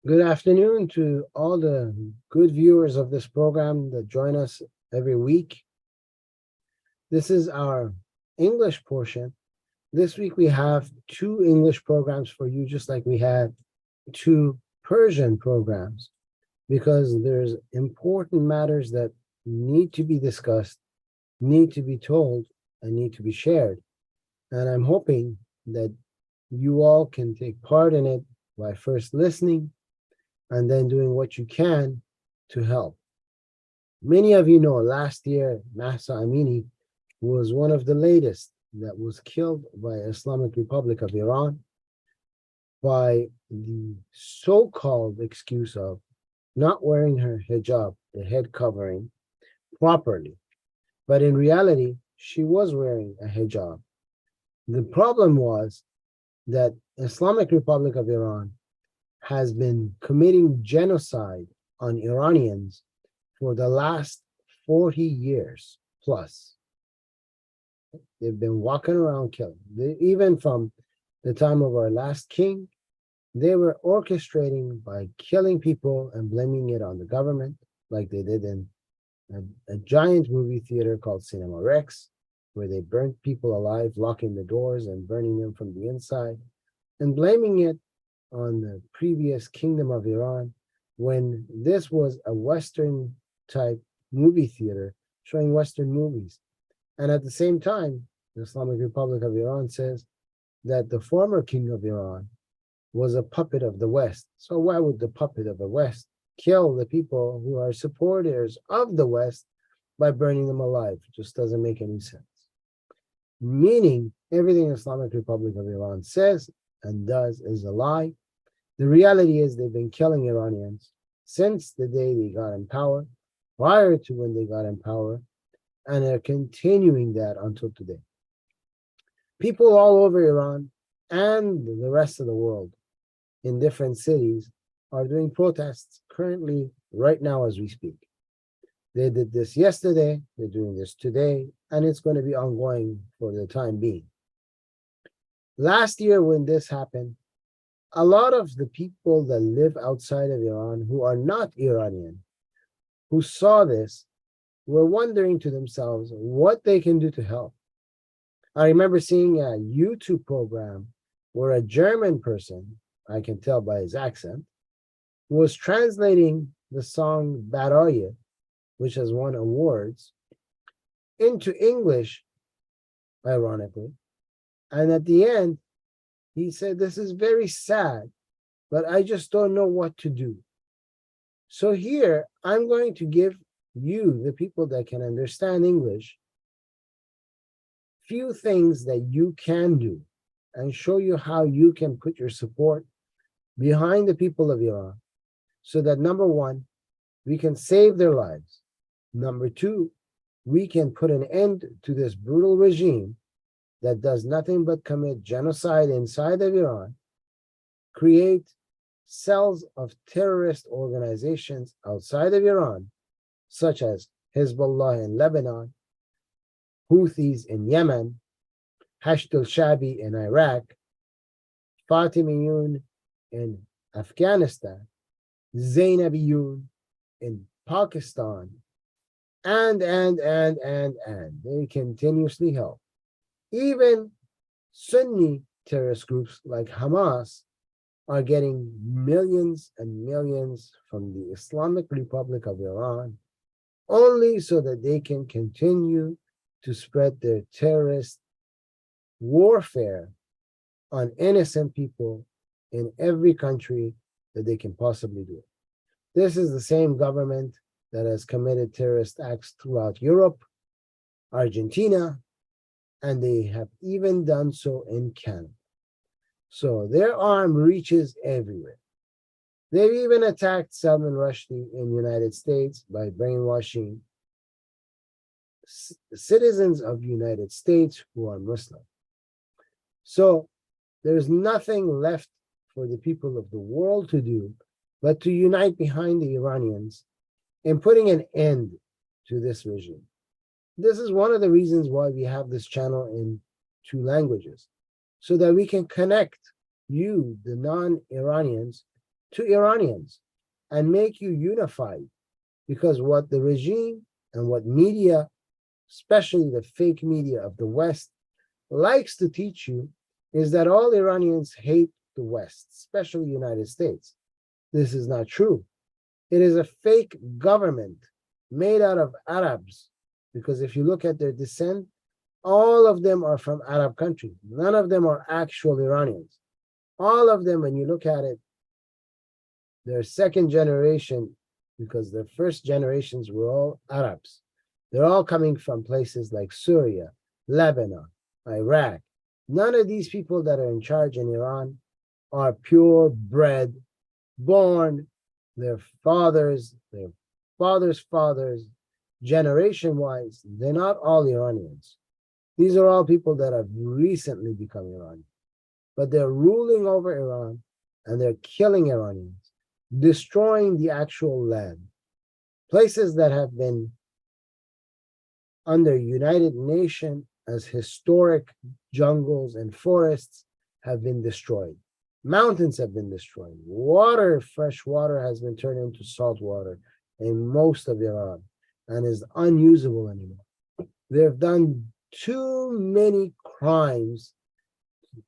Good afternoon to all the good viewers of this program that join us every week. This is our English portion. This week we have two English programs for you, just like we had two Persian programs, because there's important matters that need to be discussed, need to be told, and need to be shared. And I'm hoping that you all can take part in it by first listening and then doing what you can to help. Many of you know last year, Mahsa Amini was one of the latest that was killed by Islamic Republic of Iran by the so-called excuse of not wearing her hijab, the head covering, properly. But in reality, she was wearing a hijab. The problem was that Islamic Republic of Iran has been committing genocide on Iranians for the last 40 years plus. They've been walking around killing. Even from the time of our last king, they were orchestrating by killing people and blaming it on the government, like they did in a giant movie theater called Cinema Rex, where they burnt people alive, locking the doors and burning them from the inside, and blaming it on the previous kingdom of Iran when this was a Western type movie theater showing Western movies. And at the same time, the Islamic Republic of Iran says that the former king of Iran was a puppet of the West. So why would the puppet of the West kill the people who are supporters of the West by burning them alive? It just doesn't make any sense. Meaning everything Islamic Republic of Iran says and does is a lie. The reality is they've been killing Iranians since the day they got in power, prior to when they got in power, and are continuing that until today. People all over Iran and the rest of the world in different cities are doing protests currently, right now as we speak. They did this yesterday, they're doing this today, and it's going to be ongoing for the time being. Last year, when this happened, a lot of the people that live outside of Iran who are not Iranian, who saw this, were wondering to themselves what they can do to help. I remember seeing a YouTube program where a German person, I can tell by his accent, was translating the song Baraye, which has won awards, into English, ironically. And at the end, he said, "This is very sad, but I just don't know what to do." So here, I'm going to give you, the people that can understand English, few things that you can do and show you how you can put your support behind the people of Iran so that number one, we can save their lives. Number two, we can put an end to this brutal regime that does nothing but commit genocide inside of Iran, create cells of terrorist organizations outside of Iran, such as Hezbollah in Lebanon, Houthis in Yemen, Hashd al-Shabi in Iraq, Fatimiyun in Afghanistan, Zainabiyun in Pakistan, and they continuously help. Even Sunni terrorist groups like Hamas are getting millions and millions from the Islamic Republic of Iran only so that they can continue to spread their terrorist warfare on innocent people in every country that they can possibly do. This is the same government that has committed terrorist acts throughout Europe, Argentina, and they have even done so in Canada. So their arm reaches everywhere. They've even attacked Salman Rushdie in the United States by brainwashing citizens of the United States who are Muslim. So there's nothing left for the people of the world to do but to unite behind the Iranians in putting an end to this regime. This is one of the reasons why we have this channel in two languages, so that we can connect you, the non-Iranians, to Iranians and make you unified. Because what the regime and what media, especially the fake media of the West, likes to teach you is that all Iranians hate the West, especially the United States. This is not true. It is a fake government made out of Arabs, because if you look at their descent, all of them are from Arab countries. None of them are actual Iranians. All of them, when you look at it, they're second generation, because their first generations were all Arabs. They're all coming from places like Syria, Lebanon, Iraq. None of these people that are in charge in Iran are purebred, born, their fathers' fathers, generation-wise, they're not all Iranians. These are all people that have recently become Iranian. But they're ruling over Iran, and they're killing Iranians, destroying the actual land. Places that have been under United Nations as historic jungles and forests have been destroyed. Mountains have been destroyed. Water, fresh water, has been turned into salt water in most of Iran and is unusable anymore. They've done too many crimes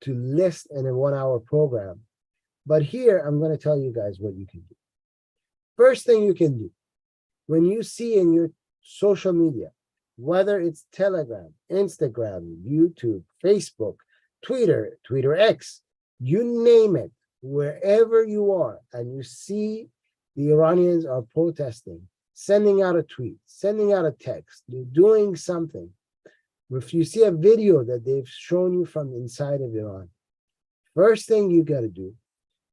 to list in a 1-hour program. But here, I'm going to tell you guys what you can do. First thing you can do, when you see in your social media, whether it's Telegram, Instagram, YouTube, Facebook, Twitter, Twitter X, you name it, wherever you are, and you see the Iranians are protesting, sending out a tweet, sending out a text, they're doing something. If you see a video that they've shown you from inside of Iran, first thing you got to do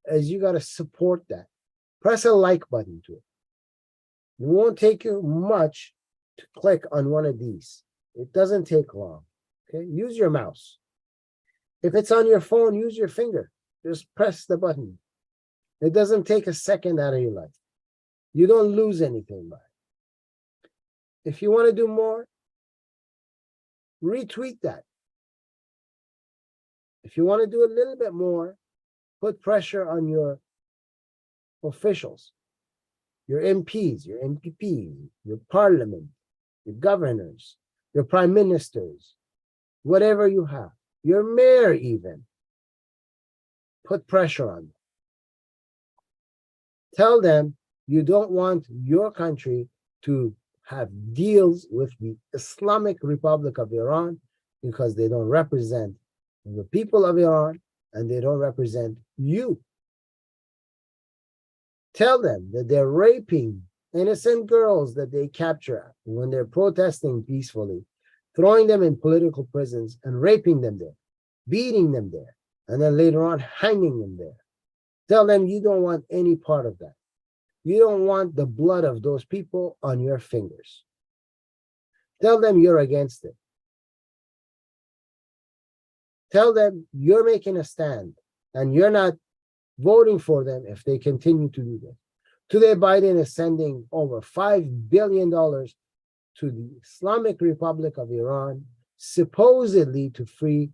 is you got to support that. Press a like button to it. It won't take you much to click on one of these. It doesn't take long. Okay, use your mouse. If it's on your phone, use your finger. Just press the button. It doesn't take a second out of your life. You don't lose anything by it. If you want to do more, retweet that. If you want to do a little bit more, put pressure on your officials, your MPs, your MPPs, your parliament, your governors, your prime ministers, whatever you have, your mayor even. Put pressure on them. Tell them you don't want your country to have deals with the Islamic Republic of Iran because they don't represent the people of Iran and they don't represent you. Tell them that they're raping innocent girls that they capture when they're protesting peacefully, throwing them in political prisons and raping them there, beating them there, and then later on hanging them there. Tell them you don't want any part of that. You don't want the blood of those people on your fingers. Tell them you're against it. Tell them you're making a stand and you're not voting for them if they continue to do this. Today, Biden is sending over $5 billion to the Islamic Republic of Iran, supposedly to free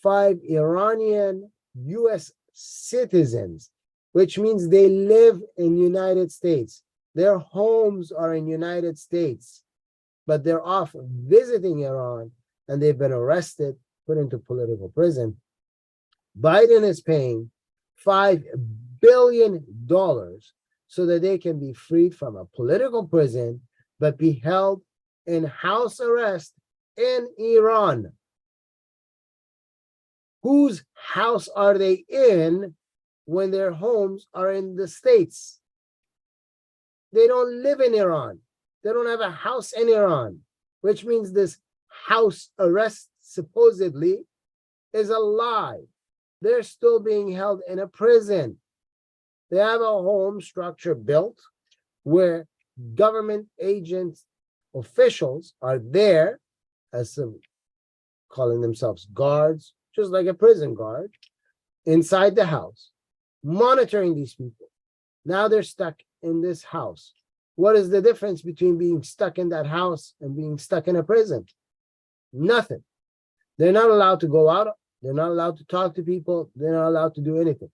5 Iranian U.S. citizens, which means they live in United States. Their homes are in United States, but they're off visiting Iran and they've been arrested, put into political prison. Biden is paying $5 billion so that they can be freed from a political prison, but be held in house arrest in Iran. Whose house are they in when their homes are in the States? They don't live in Iran. They don't have a house in Iran, which means this house arrest supposedly is a lie. They're still being held in a prison. They have a home structure built where government agents, officials are there as some calling themselves guards, just like a prison guard, inside the house, monitoring these people. Now they're stuck in this house. What is the difference between being stuck in that house and being stuck in a prison? Nothing. They're not allowed to go out. They're not allowed to talk to people. They're not allowed to do anything.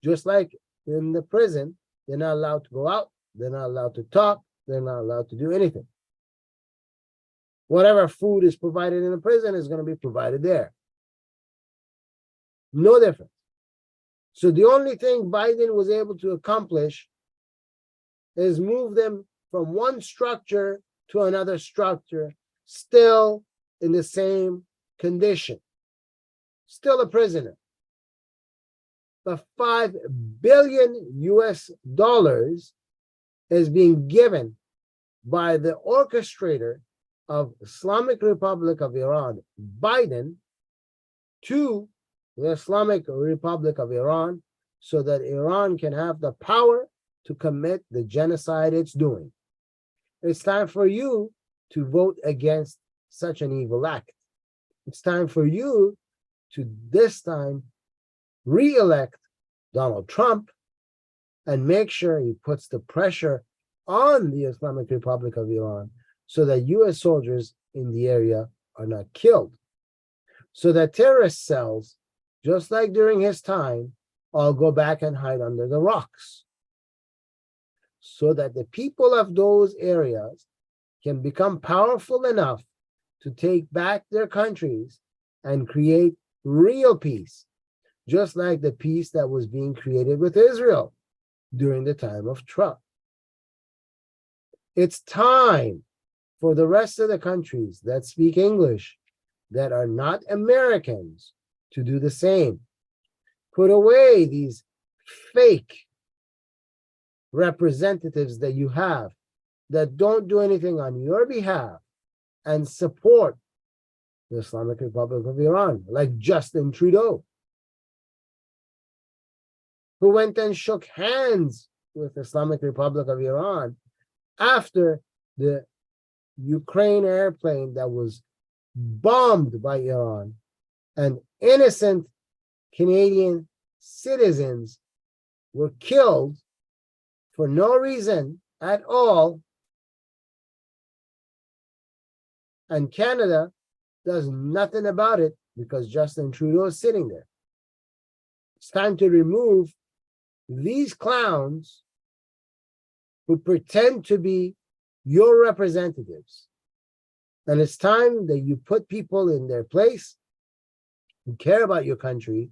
Just like in the prison. They're not allowed to go out. They're not allowed to talk. They're not allowed to do anything. Whatever food is provided in the prison is going to be provided there. No difference. So the only thing Biden was able to accomplish is move them from one structure to another structure, still in the same condition, still a prisoner. But $5 billion US is being given by the orchestrator of Islamic Republic of Iran, Biden, to the Islamic Republic of Iran, so that Iran can have the power to commit the genocide it's doing. It's time for you to vote against such an evil act. It's time for you to this time re-elect Donald Trump and make sure he puts the pressure on the Islamic Republic of Iran so that US soldiers in the area are not killed. So that terrorist cells, just like during his time, all go back and hide under the rocks. So that the people of those areas can become powerful enough to take back their countries and create real peace, just like the peace that was being created with Israel during the time of Trump. It's time for the rest of the countries that speak English, that are not Americans, to do the same. Put away these fake representatives that you have that don't do anything on your behalf and support the Islamic Republic of Iran, like Justin Trudeau, who went and shook hands with the Islamic Republic of Iran after the Ukraine airplane that was bombed by Iran and innocent Canadian citizens were killed for no reason at all. And Canada does nothing about it because Justin Trudeau is sitting there. It's time to remove these clowns who pretend to be your representatives. And it's time that you put people in their place who care about your country,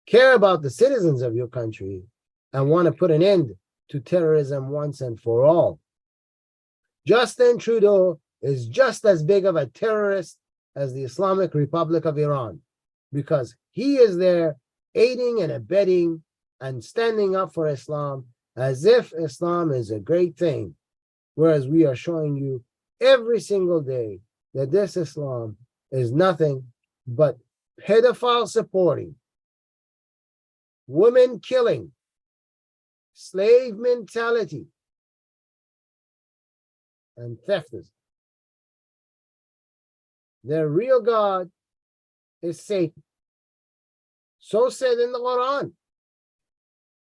care about the citizens of your country, and want to put an end to terrorism once and for all. Justin Trudeau is just as big of a terrorist as the Islamic Republic of Iran, because he is there aiding and abetting and standing up for Islam as if Islam is a great thing, whereas we are showing you every single day that this Islam is nothing but pedophile supporting, women killing, slave mentality, and theftism. Their real God is Satan. So said in the Quran,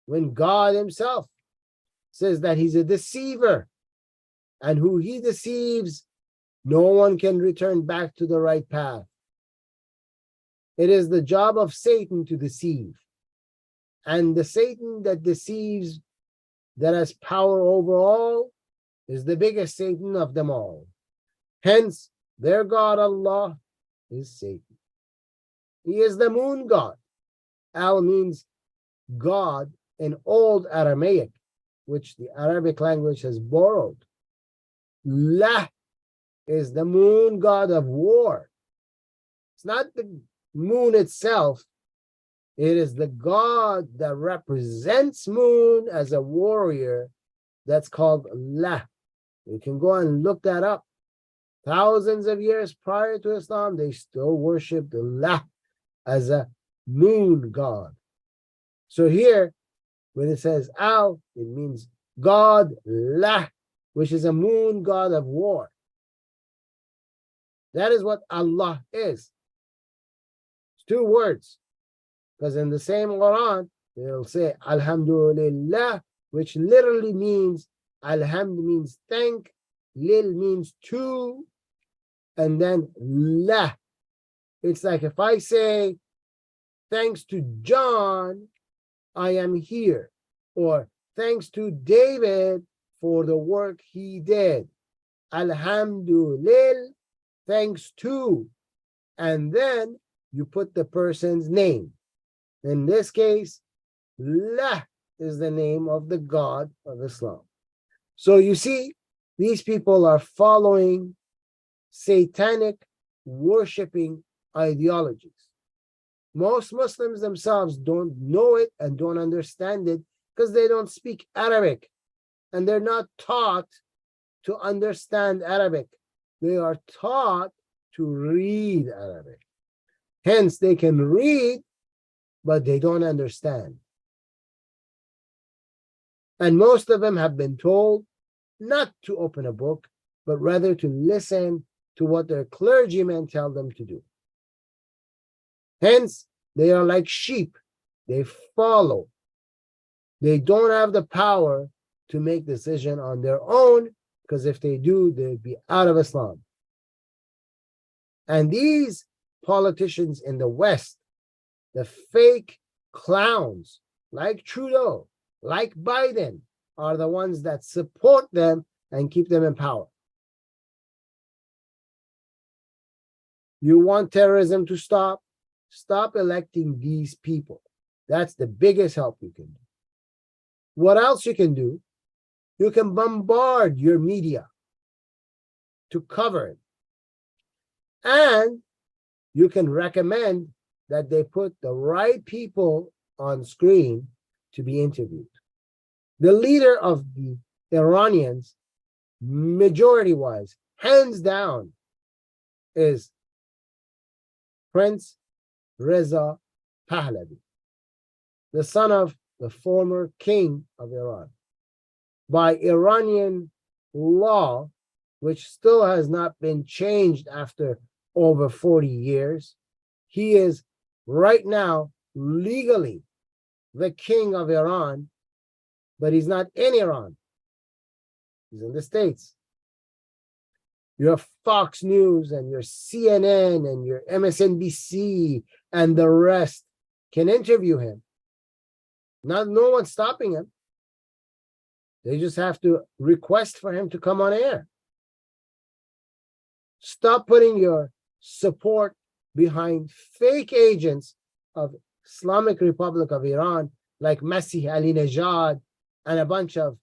when God himself says that he's a deceiver, and who he deceives, no one can return back to the right path. It is the job of Satan to deceive. And the Satan that deceives, that has power over all, is the biggest Satan of them all. Hence, their God, Allah, is Satan. He is the moon god. Al means God in Old Aramaic, which the Arabic language has borrowed. La is the moon god of war. It's not the moon itself. It is the god that represents moon as a warrior that's called La. You can go and look that up. Thousands of years prior to Islam, they still worshipped La as a moon god. So here, when it says Al, it means God La, which is a moon god of war. That is what Allah is. It's two words. Because in the same Quran, they'll say Alhamdulillah, which literally means, Alhamd means thank, Lil means to, and then La. It's like if I say, thanks to John, I am here. or thanks to David for the work he did. Alhamdulillah, thanks to. And then you put the person's name. In this case, La is the name of the God of Islam. So you see, these people are following satanic worshiping ideologies. Most Muslims themselves don't know it and don't understand it because they don't speak Arabic and they're not taught to understand Arabic. They are taught to read Arabic. Hence, they can read, but they don't understand. And most of them have been told not to open a book, but rather to listen to what their clergymen tell them to do. Hence, they are like sheep. They follow. They don't have the power to make decision on their own, because if they do, they'd be out of Islam. And these politicians in the West, the fake clowns like Trudeau, like Biden, are the ones that support them and keep them in power. You want terrorism to stop? Stop electing these people. That's the biggest help you can do. What else you can do? You can bombard your media to cover it. And you can recommend that they put the right people on screen to be interviewed. The leader of the Iranians, majority-wise, hands down, is Prince Reza Pahlavi, the son of the former king of Iran. By Iranian law, which still has not been changed after over 40 years, he is right now legally the king of Iran, but he's not in Iran. He's in the States. Your Fox News and your CNN and your MSNBC and the rest can interview him. No one's stopping him. They just have to request for him to come on air. Stop putting your support behind fake agents of Islamic Republic of Iran like Masih Ali-Najad and a bunch of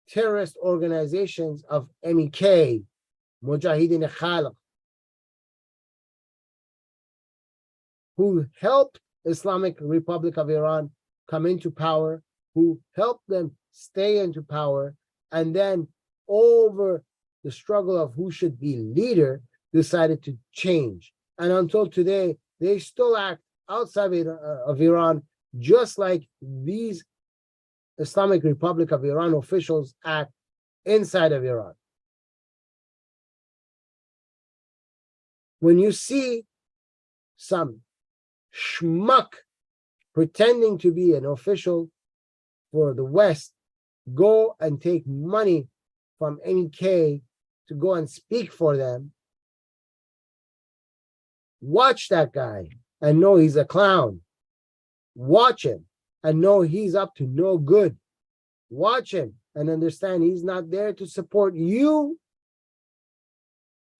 terrorist organizations of MEK, Mujahideen Khalq, who helped Islamic Republic of Iran come into power, who helped them stay into power, and then over the struggle of who should be leader, decided to change. And until today, they still act outside of Iran, just like these Islamic Republic of Iran officials act inside of Iran. When you see some schmuck pretending to be an official for the West go and take money from MEK to go and speak for them, watch that guy and know he's a clown. Watch him and know he's up to no good. Watch him and understand he's not there to support you,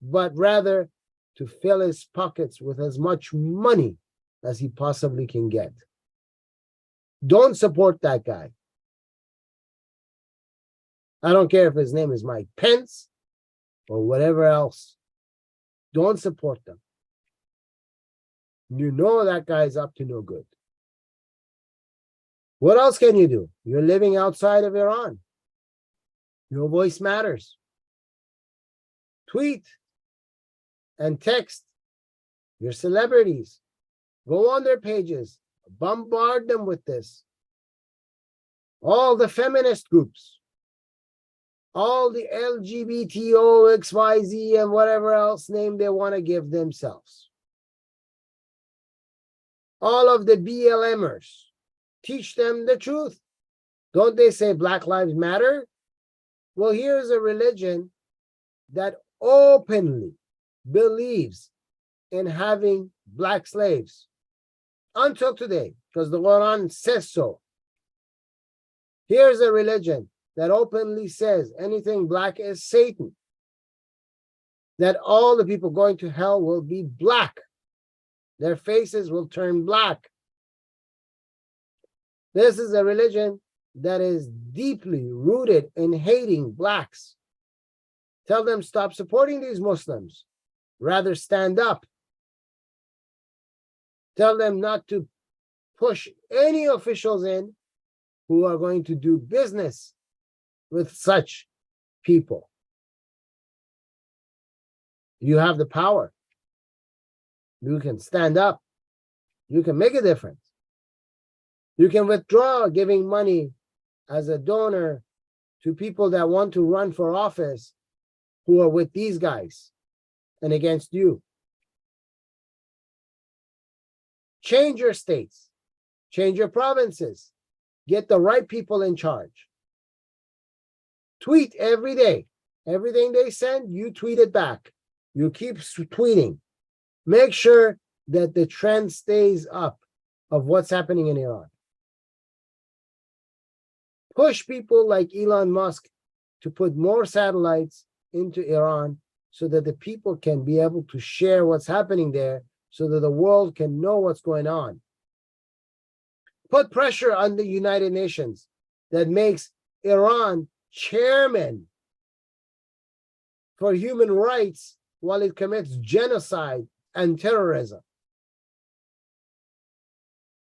but rather to fill his pockets with as much money as he possibly can get. Don't support that guy. I don't care if his name is Mike Pence or whatever else. Don't support them. You know that guy's up to no good. What else can you do? You're living outside of Iran. Your voice matters. Tweet and text your celebrities. Go on their pages. Bombard them with this. All the feminist groups. All the LGBTO, XYZ, and whatever else name they want to give themselves. All of the BLMers. Teach them the truth. Don't they say Black Lives Matter? Well, here's a religion that openly believes in having black slaves until today, because the Quran says so. Here's a religion that openly says anything black is Satan, that all the people going to hell will be black. Their faces will turn black. This is a religion that is deeply rooted in hating blacks. Tell them stop supporting these Muslims. Rather stand up. Tell them not to push any officials in who are going to do business with such people. You have the power. You can stand up. You can make a difference. You can withdraw giving money as a donor to people that want to run for office who are with these guys and against you. Change your states. Change your provinces. Get the right people in charge. Tweet every day. Everything they send, you tweet it back. You keep tweeting. Make sure that the trend stays up of what's happening in Iran. Push people like Elon Musk to put more satellites into Iran so that the people can be able to share what's happening there so that the world can know what's going on. Put pressure on the United Nations that makes Iran chairman for human rights while it commits genocide and terrorism.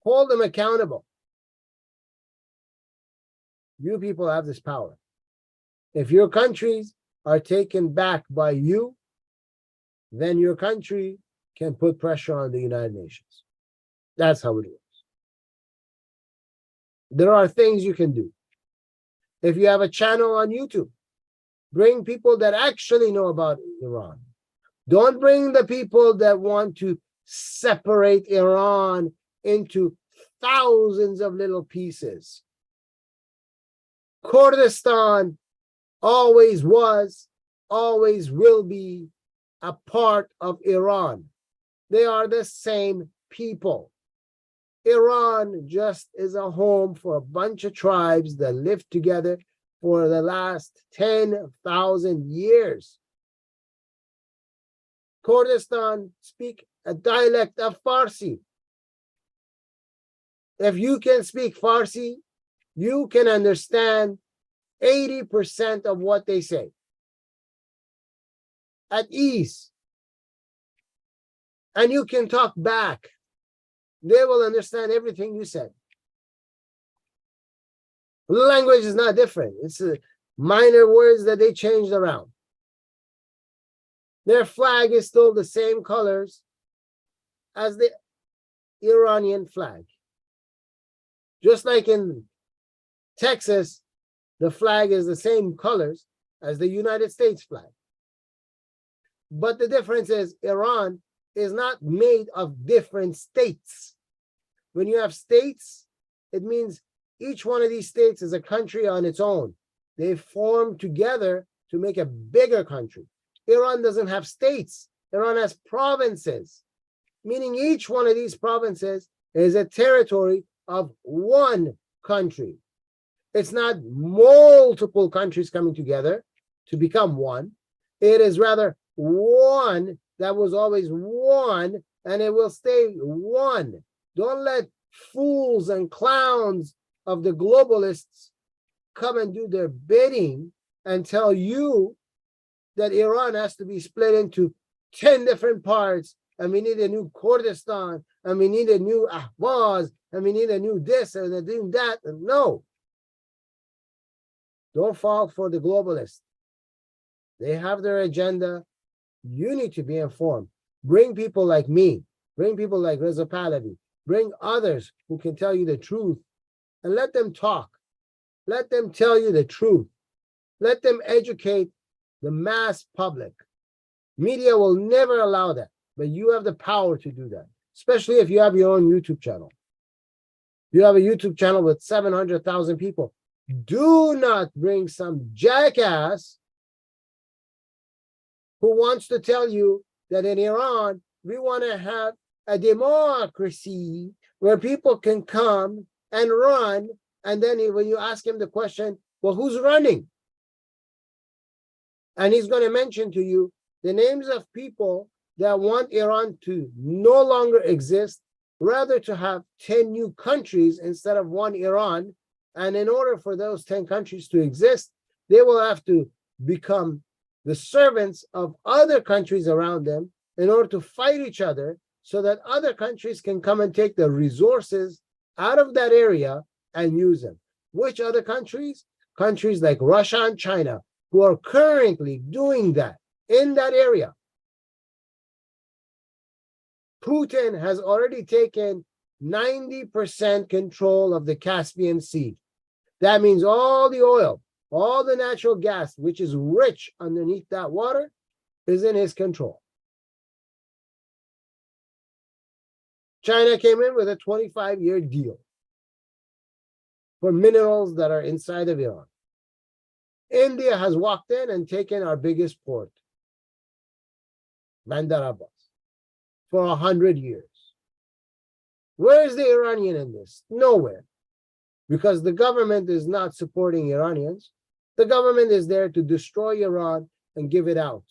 Hold them accountable. You people have this power. If your countries are taken back by you, then your country can put pressure on the United Nations. That's how it works. There are things you can do. If you have a channel on YouTube, bring people that actually know about Iran. Don't bring the people that want to separate Iran into thousands of little pieces. Kurdistan always was, always will be a part of Iran. They are the same people. Iran just is a home for a bunch of tribes that lived together for the last 10,000 years. Kurdistan speak a dialect of Farsi. If you can speak Farsi, you can understand 80% of what they say at ease. And you can talk back. They will understand everything you said. Language is not different. It's minor words that they changed around. Their flag is still the same colors as the Iranian flag. Just like in Texas, the flag is the same colors as the United States flag. But the difference is Iran is not made of different states. When you have states, it means each one of these states is a country on its own. They form together to make a bigger country. Iran doesn't have states. Iran has provinces, meaning each one of these provinces is a territory of one country. It's not multiple countries coming together to become one. It is rather one that was always one, and it will stay one. Don't let fools and clowns of the globalists come and do their bidding and tell you that Iran has to be split into 10 different parts, and we need a new Kurdistan, and we need a new Ahvaz, and we need a new this and a new that. And no. Don't fall for the globalists. They have their agenda. You need to be informed. Bring people like me. Bring people like Reza Pahlavi. Bring others who can tell you the truth. And let them talk. Let them tell you the truth. Let them educate the mass public. Media will never allow that. But you have the power to do that. Especially if you have your own YouTube channel. You have a YouTube channel with 700,000 people. Do not bring some jackass who wants to tell you that in Iran, we want to have a democracy where people can come and run And then when you ask him the question, well, who's running? And he's going to mention to you the names of people that want Iran to no longer exist, rather to have 10 new countries instead of one Iran. And in order for those 10 countries to exist, they will have to become the servants of other countries around them in order to fight each other, so that other countries can come and take the resources out of that area and use them. Which other countries? Countries like Russia and China, who are currently doing that in that area. Putin has already taken 90% control of the Caspian Sea. That means all the oil, all the natural gas, which is rich underneath that water, is in his control. China came in with a 25-year deal for minerals that are inside of Iran. India has walked in and taken our biggest port, Bandar Abbas, for 100 years. Where is the Iranian in this? Nowhere. Because the government is not supporting Iranians. The government is there to destroy Iran and give it out.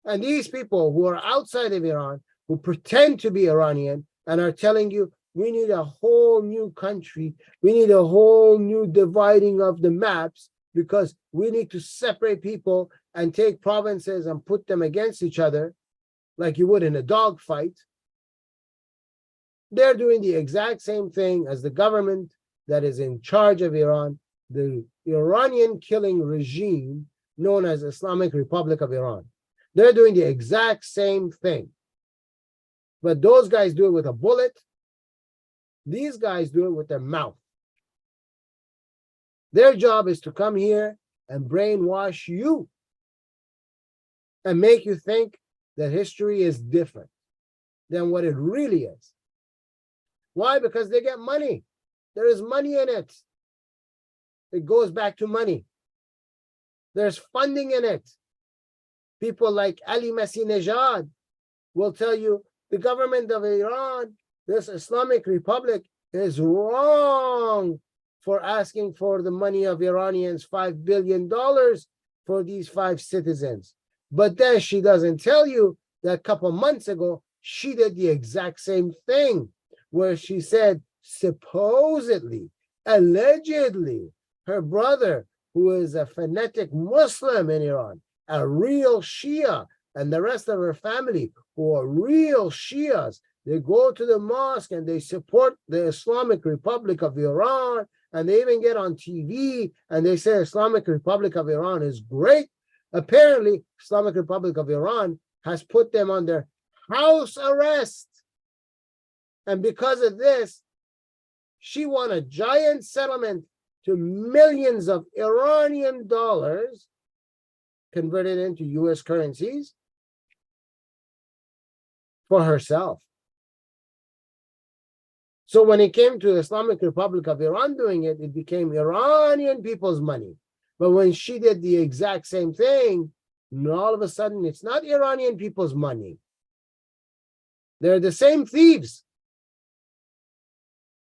And these people who are outside of Iran, who pretend to be Iranian and are telling you, we need a whole new country, we need a whole new dividing of the maps, because we need to separate people and take provinces and put them against each other like you would in a dog fight. They're doing the exact same thing as the government that is in charge of Iran, the Iranian killing regime known as Islamic Republic of Iran. They're doing the exact same thing. But those guys do it with a bullet. These guys do it with their mouth. Their job is to come here and brainwash you and make you think that history is different than what it really is. Why? Because they get money. There is money in it. It goes back to money. There's funding in it. People like Ali Masih-Nejad will tell you the government of Iran, this Islamic Republic, is wrong for asking for the money of Iranians, $5 billion for these 5 citizens. But then she doesn't tell you that a couple months ago, she did the exact same thing, where she said, supposedly, allegedly, her brother, who is a fanatic Muslim in Iran, a real Shia, and the rest of her family, who are real Shias, they go to the mosque and they support the Islamic Republic of Iran, and they even get on TV and they say Islamic Republic of Iran is great. Apparently, Islamic Republic of Iran has put them under house arrest. And because of this, she won a giant settlement to millions of Iranian dollars converted into US currencies for herself. So when it came to Islamic Republic of Iran doing it, it became Iranian people's money. But when she did the exact same thing, all of a sudden it's not Iranian people's money. They're the same thieves.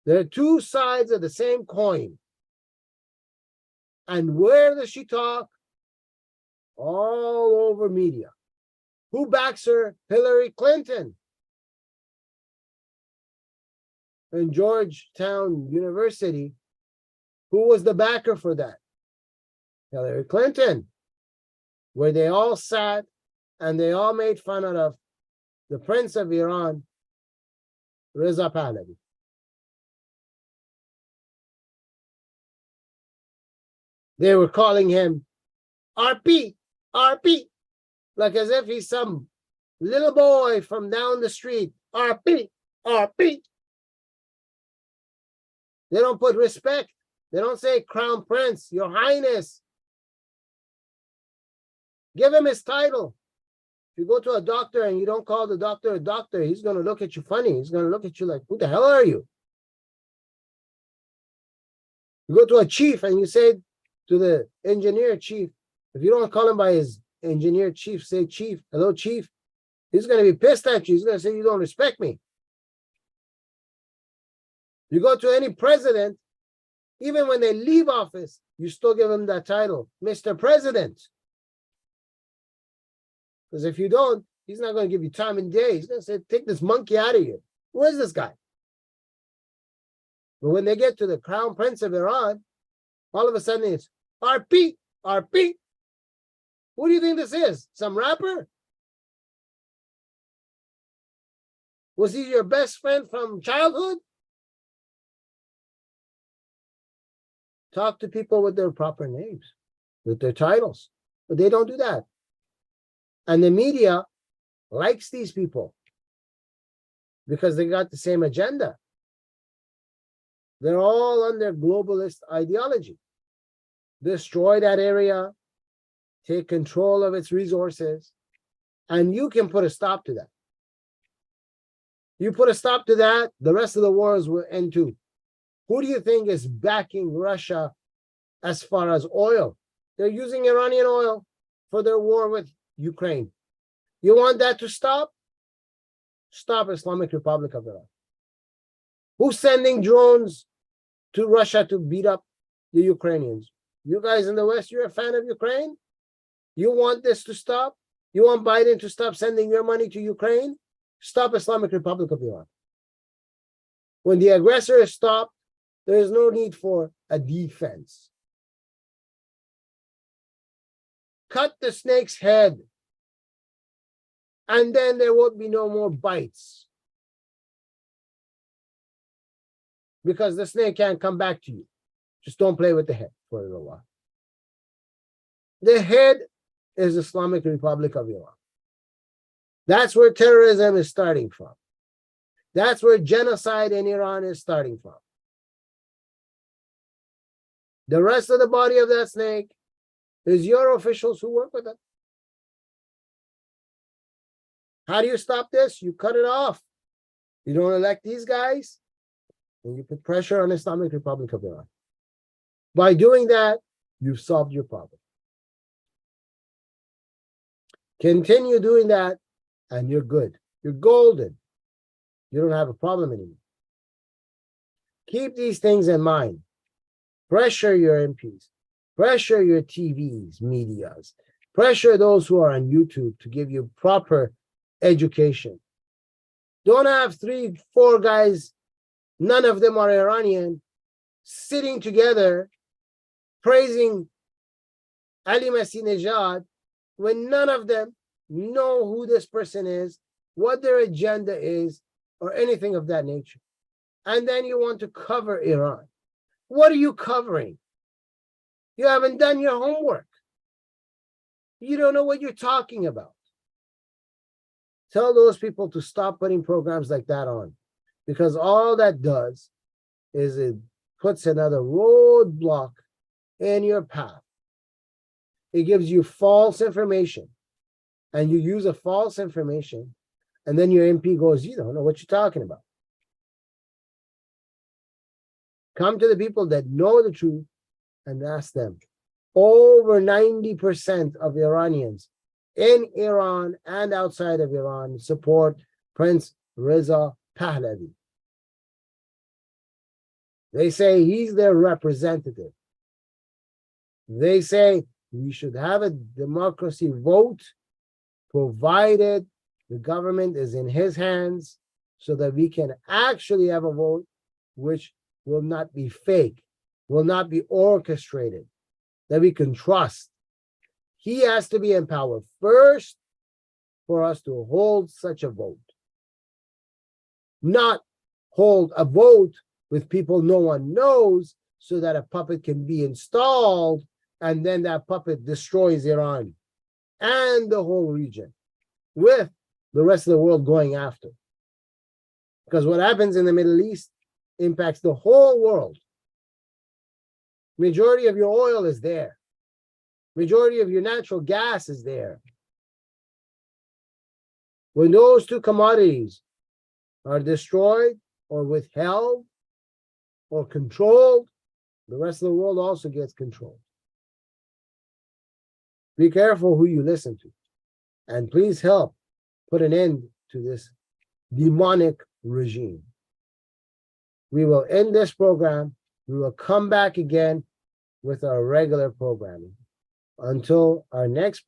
They're two sides of the same coin. And where does she talk? All over media. Who backs her? Hillary Clinton. In Georgetown University, who was the backer for that? Hillary Clinton, where they all sat and they all made fun of the Prince of Iran, Reza Pahlavi. They were calling him RP, RP, like as if he's some little boy from down the street. RP, RP. They don't put respect. They don't say Crown Prince, Your Highness. Give him his title. If you go to a doctor and you don't call the doctor a doctor, he's going to look at you funny. He's going to look at you like, who the hell are you? You go to a chief and you say to the engineer chief, if you don't call him by his engineer chief, say chief, hello chief, he's going to be pissed at you. He's going to say, you don't respect me. You go to any president Even when they leave office, you still give them that title, Mr. President. Because if you don't, he's not going to give you time and day. He's going to say, take this monkey out of here. Who is this guy? But when they get to the Crown Prince of Iran, all of a sudden it's RP, RP. Who do you think this is? Some rapper? Was he your best friend from childhood? Talk to people with their proper names, with their titles. But they don't do that. And the media likes these people because they got the same agenda. They're all under globalist ideology. Destroy that area, take control of its resources, and you can put a stop to that. You put a stop to that, the rest of the wars will end too. Who do you think is backing Russia as far as oil? They're using Iranian oil for their war with Ukraine. You want that to stop? Stop Islamic Republic of Iran. Who's sending drones to Russia to beat up the Ukrainians? You guys in the West, you're a fan of Ukraine? You want this to stop? You want Biden to stop sending your money to Ukraine? Stop Islamic Republic of Iran. When the aggressor is stopped, there is no need for a defense. Cut the snake's head, and then there won't be no more bites. Because the snake can't come back to you. Just don't play with the head for a little while. The head is Islamic Republic of Iran. That's where terrorism is starting from. That's where genocide in Iran is starting from. The rest of the body of that snake is your officials who work with it. How do you stop this? You cut it off. You don't elect these guys, and you put pressure on Islamic Republic of Iran. By doing that, you've solved your problem. Continue doing that, and you're good. You're golden. You don't have a problem anymore. Keep these things in mind. Pressure your MPs. Pressure your TVs, medias. Pressure those who are on YouTube to give you proper education. Don't have 3, 4 guys, none of them are Iranian, sitting together praising Ali Masih-Nejad when none of them know who this person is, what their agenda is, or anything of that nature. And then you want to cover Iran. What are you covering? You haven't done your homework. You don't know what you're talking about. Tell those people to stop putting programs like that on, because all that does is it puts another roadblock in your path. It gives you false information, and you use a false information, and then your MP goes, you don't know what you're talking about. Come to the people that know the truth and ask them. Over 90% of Iranians in Iran and outside of Iran support Prince Reza Pahlavi. They say he's their representative. They say we should have a democracy vote, provided the government is in his hands, so that we can actually have a vote which will not be fake, will not be orchestrated, that we can trust. He has to be in power first for us to hold such a vote. Not hold a vote with people no one knows so that a puppet can be installed and then that puppet destroys Iran and the whole region with the rest of the world going after. Because what happens in the Middle East impacts the whole world. Majority of your oil is there. Majority of your natural gas is there. When those two commodities are destroyed or withheld or controlled, the rest of the world also gets controlled. Be careful who you listen to. And please help put an end to this demonic regime. We will end this program we will come back again with our regular programming. Until our next